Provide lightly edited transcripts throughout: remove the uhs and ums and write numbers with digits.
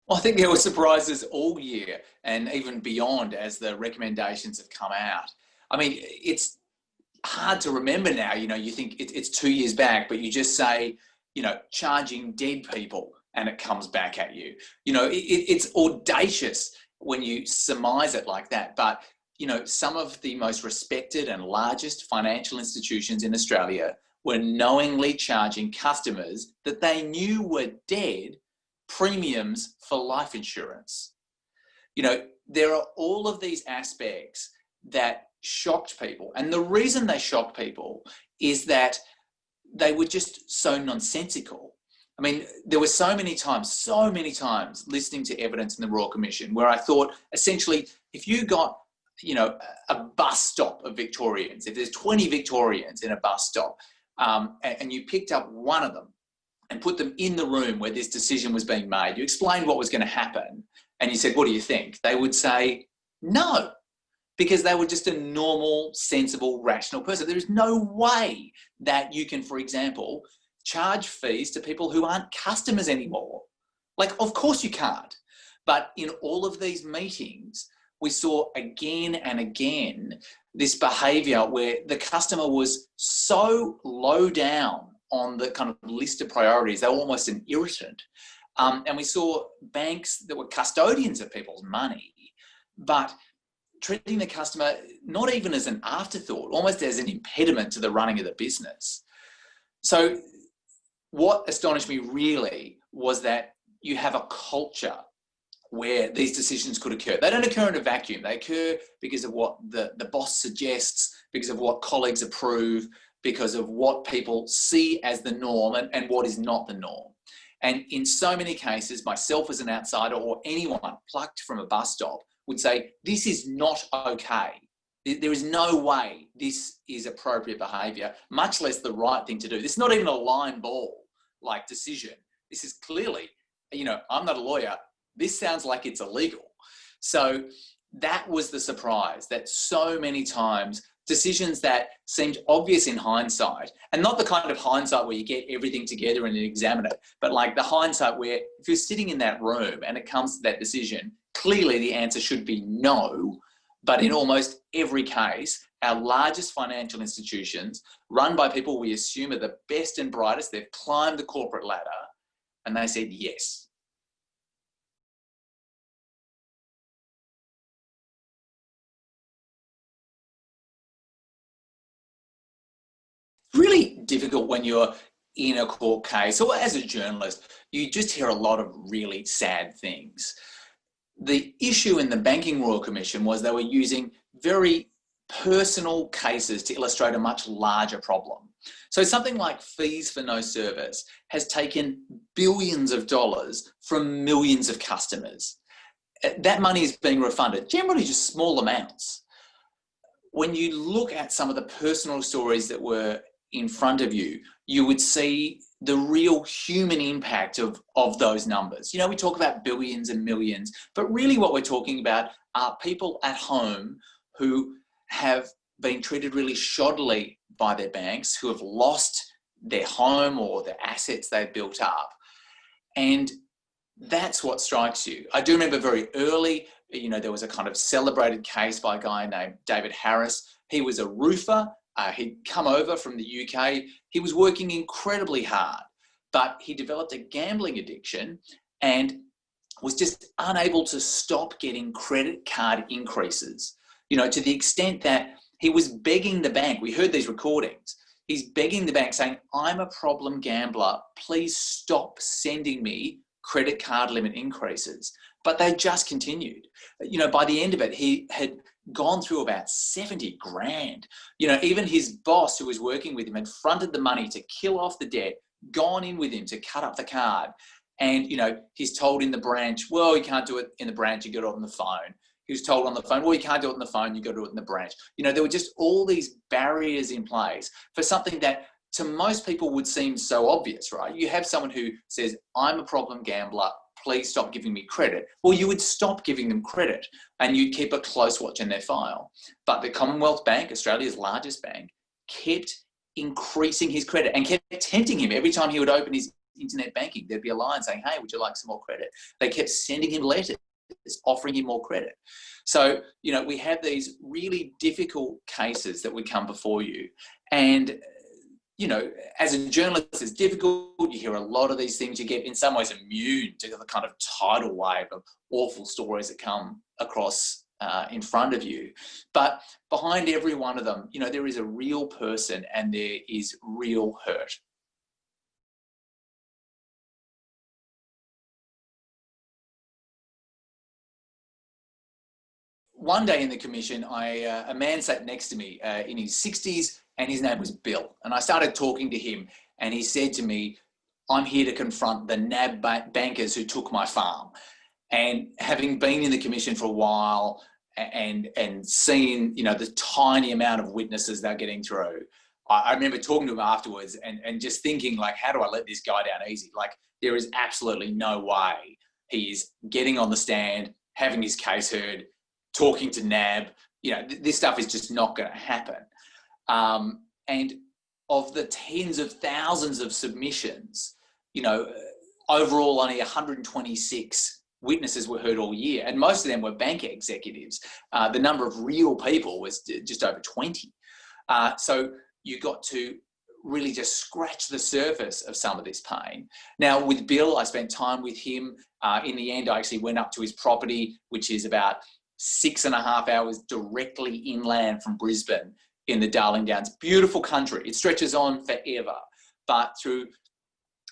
Well, I think there were surprises all year and even beyond as the recommendations have come out. I mean, it's hard to remember now. You think it's 2 years back, but you just say, charging dead people and it comes back at you. It's audacious when you surmise it like that. But, some of the most respected and largest financial institutions in Australia were knowingly charging customers that they knew were dead premiums for life insurance. There are all of these aspects that shocked people. And the reason they shocked people is that they were just so nonsensical. I mean, there were so many times listening to evidence in the Royal Commission where I thought, essentially, if you got, a bus stop of Victorians, if there's 20 Victorians in a bus stop, and you picked up one of them and put them in the room where this decision was being made, you explained what was going to happen, and you said, what do you think? They would say, no, because they were just a normal, sensible, rational person. There is no way that you can, for example, charge fees to people who aren't customers anymore. Like, of course you can't. But in all of these meetings, we saw again and again this behaviour where the customer was so low down on the kind of list of priorities, they were almost an irritant. And we saw banks that were custodians of people's money, but treating the customer not even as an afterthought, almost as an impediment to the running of the business. So what astonished me really was that you have a culture where these decisions could occur. They don't occur in a vacuum. They occur because of what the boss suggests, because of what colleagues approve, because of what people see as the norm and what is not the norm. And in so many cases, myself as an outsider or anyone plucked from a bus stop would say, this is not okay. There is no way this is appropriate behaviour, much less the right thing to do. This is not even a line ball like decision. This is clearly, I'm not a lawyer. This sounds like it's illegal. So that was the surprise, that so many times decisions that seemed obvious in hindsight, and not the kind of hindsight where you get everything together and examine it, but like the hindsight where if you're sitting in that room and it comes to that decision, clearly the answer should be no. But in almost every case, our largest financial institutions, run by people we assume are the best and brightest, they've climbed the corporate ladder, and they said yes. Really difficult when you're in a court case or as a journalist, you just hear a lot of really sad things. The issue in the Banking Royal Commission was they were using very personal cases to illustrate a much larger problem. So something like fees for no service has taken billions of dollars from millions of customers. That money is being refunded, generally just small amounts. When you look at some of the personal stories that were in front of you, you would see the real human impact of those numbers. We talk about billions and millions, but really what we're talking about are people at home who have been treated really shoddily by their banks, who have lost their home or the assets they've built up. And that's what strikes you. I do remember very early, there was a kind of celebrated case by a guy named David Harris. He was a roofer. He'd come over from the UK. He was working incredibly hard, but he developed a gambling addiction and was just unable to stop getting credit card increases, to the extent that he was begging the bank. We heard these recordings. He's begging the bank saying, I'm a problem gambler. Please stop sending me credit card limit increases. But they just continued. By the end of it, he had gone through about 70 grand. Even his boss who was working with him had fronted the money to kill off the debt, gone in with him to cut up the card. And, he's told in the branch, well, you can't do it in the branch, you got to do it on the phone. He was told on the phone, well, you can't do it on the phone, you got to do it in the branch. There were just all these barriers in place for something that to most people would seem so obvious, right? You have someone who says, I'm a problem gambler, please stop giving me credit. Well, you would stop giving them credit and you'd keep a close watch on their file. But the Commonwealth Bank, Australia's largest bank, kept increasing his credit and kept tempting him every time he would open his internet banking. There'd be a line saying, hey, would you like some more credit? They kept sending him letters offering him more credit. So, you know, we have these really difficult cases that would come before you. And, you know, as a journalist, it's difficult. You hear a lot of these things. You get, in some ways, immune to the kind of tidal wave of awful stories that come across in front of you. But behind every one of them, you know, there is a real person and there is real hurt. One day in the commission, a man sat next to me in his 60s, and his name was Bill. And I started talking to him, and he said to me, I'm here to confront the NAB bankers who took my farm. And having been in the commission for a while and seen, you know, the tiny amount of witnesses they're getting through, I remember talking to him afterwards and just thinking, like, how do I let this guy down easy? Like, there is absolutely no way he is getting on the stand, having his case heard, talking to NAB. You know, this stuff is just not going to happen. And of the tens of thousands of submissions, you know, overall only 126 witnesses were heard all year, and most of them were bank executives. The number of real people was just over 20. So you got to really just scratch the surface of some of this pain. Now, with Bill, I spent time with him. In the end, I actually went up to his property, which is about 6.5 hours directly inland from Brisbane in the Darling Downs. Beautiful country. It stretches on forever, but through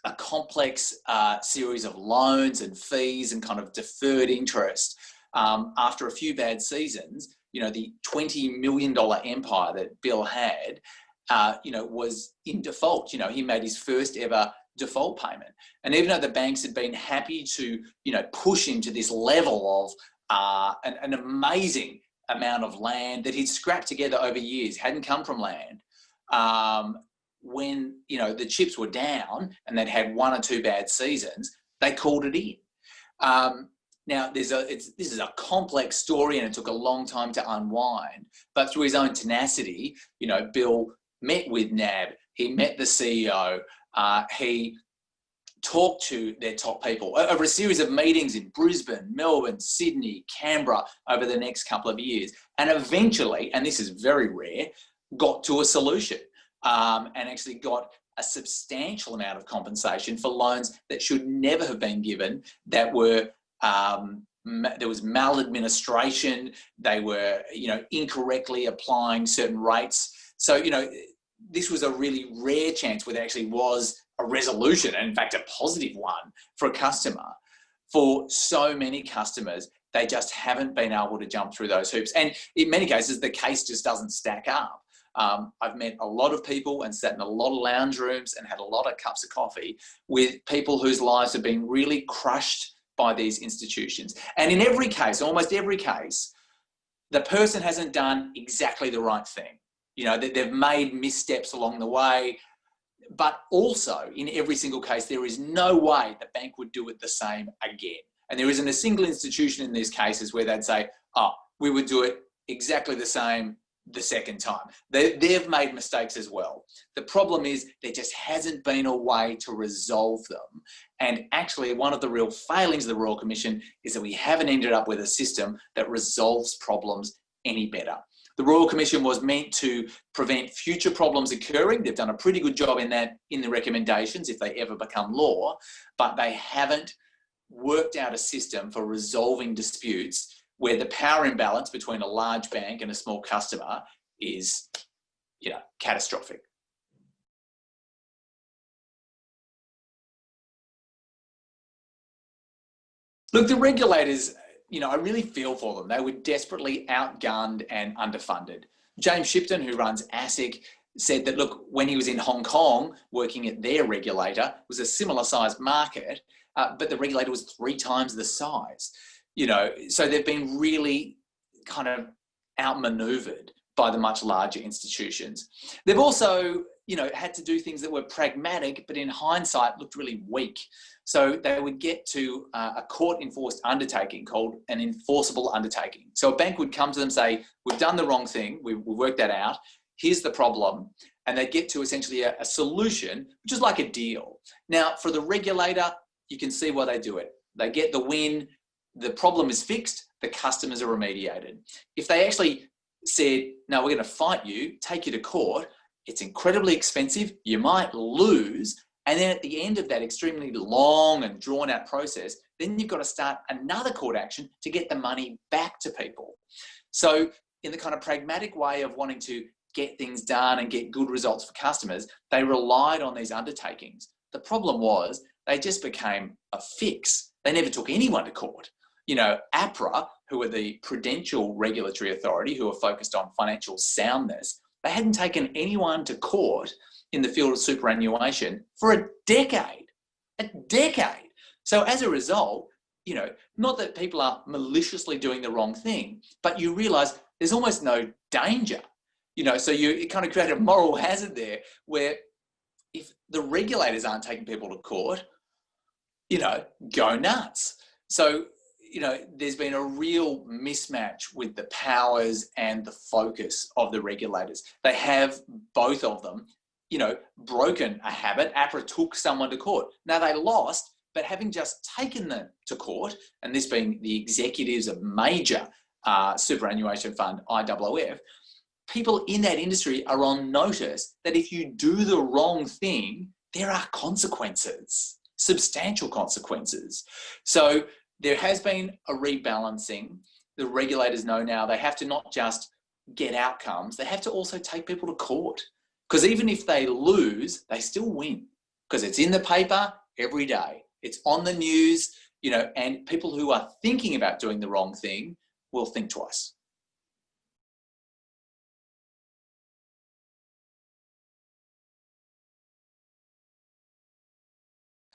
a complex series of loans and fees and kind of deferred interest, after a few bad seasons, you know, the $20 million empire that Bill had, you know, was in default. You know, he made his first ever default payment. And even though the banks had been happy to, you know, push him to this level of an amazing amount of land that he'd scrapped together over years, hadn't come from land, when, you know, the chips were down and they'd had 1 or 2 bad seasons, they called it in. Now, this is a complex story and it took a long time to unwind, but through his own tenacity, you know, Bill met with NAB, he met the CEO, he talked to their top people over a series of meetings in Brisbane, Melbourne, Sydney, Canberra over the next couple of years. And eventually, and this is very rare, got to a solution and actually got a substantial amount of compensation for loans that should never have been given, that were, there was maladministration, they were, you know, incorrectly applying certain rates. So, you know, this was a really rare chance where there actually was a resolution, and in fact a positive one for a customer. For so many customers, they just haven't been able to jump through those hoops, and in many cases the case just doesn't stack up. I've met a lot of people and sat in a lot of lounge rooms and had a lot of cups of coffee with people whose lives have been really crushed by these institutions. And in every case, almost every case, the person hasn't done exactly the right thing. You know, they've made missteps along the way, but also in every single case, there is no way the bank would do it the same again. And there isn't a single institution in these cases where they'd say, oh, we would do it exactly the same the second time. They've made mistakes as well. The problem is there just hasn't been a way to resolve them. And actually, one of the real failings of the Royal Commission is that we haven't ended up with a system that resolves problems any better. The Royal Commission was meant to prevent future problems occurring. They've done a pretty good job in that in the recommendations if they ever become law, but they haven't worked out a system for resolving disputes where the power imbalance between a large bank and a small customer is, you know, catastrophic. Look, the regulators, you know, I really feel for them. They were desperately outgunned and underfunded. James Shipton, who runs ASIC, said that, look, when he was in Hong Kong working at their regulator, it was a similar sized market, but the regulator was 3 times the size. You know, so they've been really kind of outmaneuvered by the much larger institutions. They've also, you know, had to do things that were pragmatic, but in hindsight looked really weak. So they would get to a court-enforced undertaking called an enforceable undertaking. So a bank would come to them and say, we've done the wrong thing, we've worked that out, here's the problem, and they get to essentially a solution, which is like a deal. Now, for the regulator, you can see why they do it. They get the win, the problem is fixed, the customers are remediated. If they actually said, no, we're going to fight you, take you to court, it's incredibly expensive, you might lose, and then at the end of that extremely long and drawn out process, then you've got to start another court action to get the money back to people. So in the kind of pragmatic way of wanting to get things done and get good results for customers, they relied on these undertakings. The problem was they just became a fix. They never took anyone to court. You know, APRA, who are the Prudential Regulatory Authority, who are focused on financial soundness, they hadn't taken anyone to court in the field of superannuation for a decade. A decade. So as a result, you know, not that people are maliciously doing the wrong thing, but you realise there's almost no danger. You know, so it kind of create a moral hazard there where if the regulators aren't taking people to court, you know, go nuts. So, you know, there's been a real mismatch with the powers and the focus of the regulators. They have, both of them, you know, broken a habit. APRA took someone to court. Now they lost, but having just taken them to court, and this being the executives of major superannuation fund, IOOF, people in that industry are on notice that if you do the wrong thing, there are consequences, substantial consequences. So there has been a rebalancing. The regulators know now they have to not just get outcomes, they have to also take people to court. Because even if they lose, they still win. Because it's in the paper every day. It's on the news, you know, and people who are thinking about doing the wrong thing will think twice.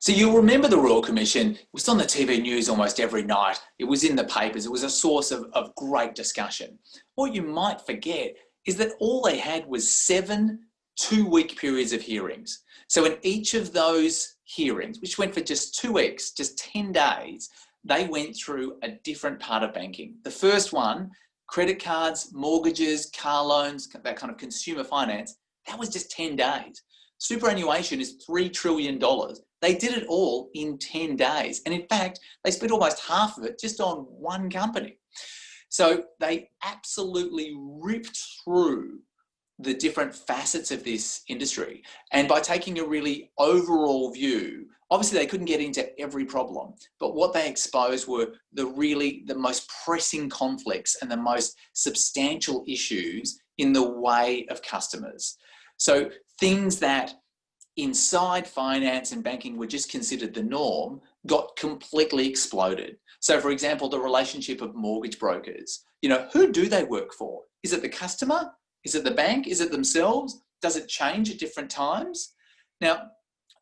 So you'll remember the Royal Commission. It was on the TV news almost every night. It was in the papers. It was a source of great discussion. What you might forget is that all they had was 7 two-week periods of hearings. So in each of those hearings, which went for just 2 weeks, just 10 days, they went through a different part of banking. The first one, credit cards, mortgages, car loans, that kind of consumer finance, that was just 10 days. Superannuation is $3 trillion. They did it all in 10 days. And in fact, they spent almost half of it just on one company. So they absolutely ripped through the different facets of this industry. And by taking a really overall view, obviously they couldn't get into every problem, but what they exposed were the most pressing conflicts and the most substantial issues in the way of customers. So things that inside finance and banking were just considered the norm got completely exploded. So for example, the relationship of mortgage brokers, you know, who do they work for? Is it the customer? Is it the bank? Is it themselves? Does it change at different times? Now,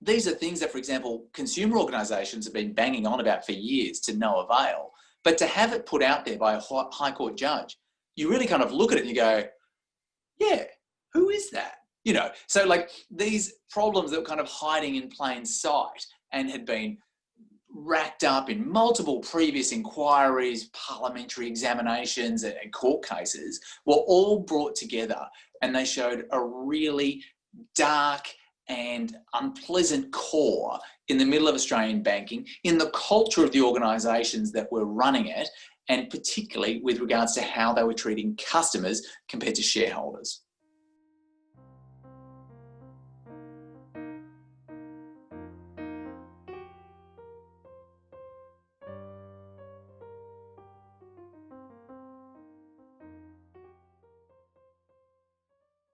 these are things that, for example, consumer organisations have been banging on about for years to no avail. But to have it put out there by a high court judge, you really kind of look at it and you go, yeah, who is that? You know, so like these problems that were kind of hiding in plain sight and had been racked up in multiple previous inquiries, parliamentary examinations and court cases were all brought together, and they showed a really dark and unpleasant core in the middle of Australian banking, in the culture of the organisations that were running it, and particularly with regards to how they were treating customers compared to shareholders.